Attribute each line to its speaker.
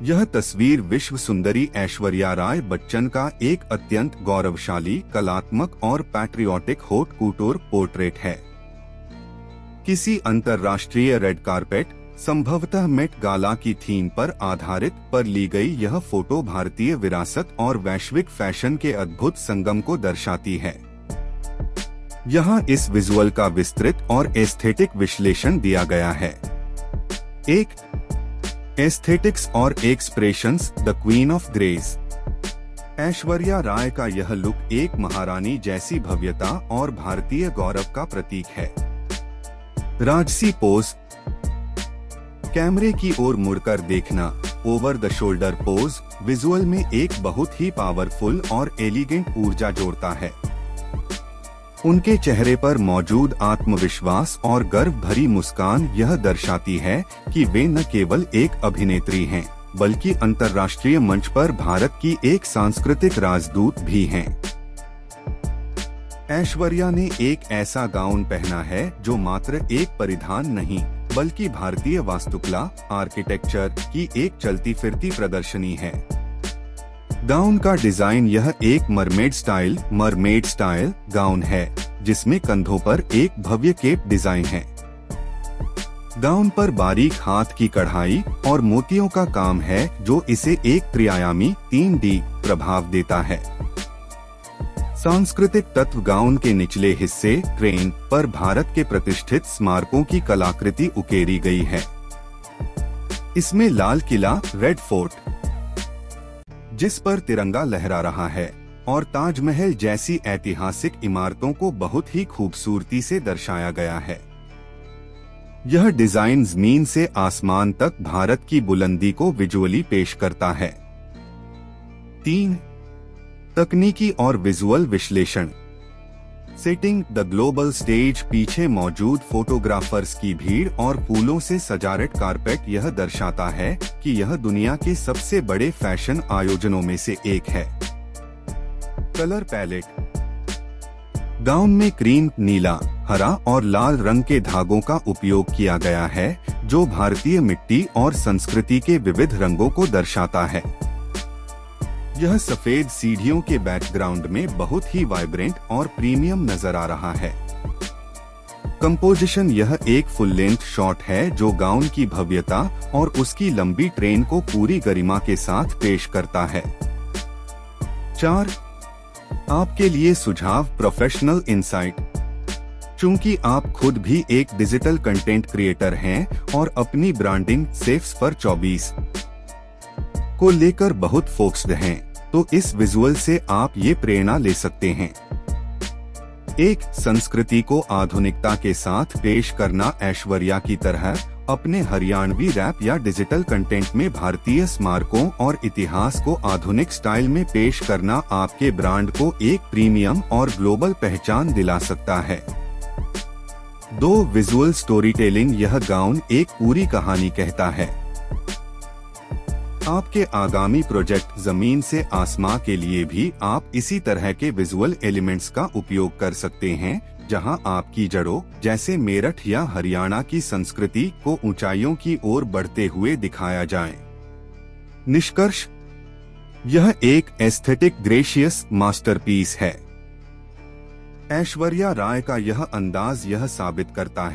Speaker 1: यह तस्वीर विश्व सुंदरी ऐश्वर्या राय बच्चन का एक अत्यंत गौरवशाली, कलात्मक और पैट्रियोटिक हॉट कूटोर पोर्ट्रेट है। किसी अंतर्राष्ट्रीय रेड कार्पेट, संभवतः मेट गाला की थीम पर आधारित पर ली गई यह फोटो भारतीय विरासत और वैश्विक फैशन के अद्भुत संगम को दर्शाती है। यहाँ इस विजुअल का विस्तृत और एस्थेटिक विश्लेषण दिया गया है। एक, एस्थेटिक्स और expressions, the queen of grace. Aishwarya Rai का यह लुक एक महारानी जैसी भव्यता और भारतीय गौरव का प्रतीक है। राजसी पोज, कैमरे की ओर मुड़कर देखना, over the shoulder pose visual में एक बहुत ही पावरफुल और एलिगेंट ऊर्जा जोड़ता है। उनके चेहरे पर मौजूद आत्मविश्वास और गर्व भरी मुस्कान यह दर्शाती है कि वे न केवल एक अभिनेत्री हैं, बल्कि अंतर्राष्ट्रीय मंच पर भारत की एक सांस्कृतिक राजदूत भी हैं। ऐश्वर्या ने एक ऐसा गाउन पहना है जो मात्र एक परिधान नहीं, बल्कि भारतीय वास्तुकला, आर्किटेक्चर की एक चलती फिरती प्रदर्शनी है। गाउन का डिजाइन यह एक मरमेड स्टाइल गाउन है, जिसमें कंधों पर एक भव्य केप डिजाइन है। गाउन पर बारीक हाथ की कढ़ाई और मोतियों का काम है जो इसे एक त्रिआयामी 3D प्रभाव देता है। सांस्कृतिक तत्व, गाउन के निचले हिस्से ट्रेन पर भारत के प्रतिष्ठित स्मारकों की कलाकृति उकेरी गई है। इसमें लाल किला, रेड फोर्ट जिस पर तिरंगा लहरा रहा है, और ताजमहल जैसी ऐतिहासिक इमारतों को बहुत ही खूबसूरती से दर्शाया गया है। यह डिजाइन जमीन से आसमान तक भारत की बुलंदी को विजुअली पेश करता है। 3, तकनीकी और विजुअल विश्लेषण। सेटिंग, द ग्लोबल स्टेज, पीछे मौजूद फोटोग्राफर्स की भीड़ और फूलों से सजावट कारपेट यह दर्शाता है कि यह दुनिया के सबसे बड़े फैशन आयोजनों में से एक है। कलर पैलेट, गाउन में क्रीम, नीला, हरा और लाल रंग के धागों का उपयोग किया गया है, जो भारतीय मिट्टी और संस्कृति के विविध रंगों को दर्शाता है। यह सफेद सीढ़ियों के बैकग्राउंड में बहुत ही वाइब्रेंट और प्रीमियम नजर आ रहा है। कंपोजिशन, यह एक फुल लेंथ शॉट है जो गाउन की भव्यता और उसकी लंबी ट्रेन को पूरी गरिमा के साथ पेश करता है। 4, आपके लिए सुझाव, प्रोफेशनल इंसाइट। चूंकि आप खुद भी एक डिजिटल कंटेंट क्रिएटर हैं और अपनी ब्रांडिंग सेफ्स पर 24 को लेकर बहुत फोकस्ड हैं, तो इस विजुअल से आप ये प्रेरणा ले सकते हैं। 1, संस्कृति को आधुनिकता के साथ पेश करना। ऐश्वर्या की तरह अपने हरियाणवी रैप या डिजिटल कंटेंट में भारतीय स्मारकों और इतिहास को आधुनिक स्टाइल में पेश करना आपके ब्रांड को एक प्रीमियम और ग्लोबल पहचान दिला सकता है। 2, विजुअल स्टोरी टेलिंग, यह गाउन एक पूरी कहानी कहता है। आपके आगामी प्रोजेक्ट जमीन से आसमां के लिए भी आप इसी तरह के विजुअल एलिमेंट्स का उपयोग कर सकते हैं, जहां आपकी जड़ों जैसे मेरठ या हरियाणा की संस्कृति को ऊंचाइयों की ओर बढ़ते हुए दिखाया जाए। निष्कर्ष, यह एक एस्थेटिक ग्रेशियस मास्टरपीस है। ऐश्वर्या राय का यह अंदाज यह साबित करता है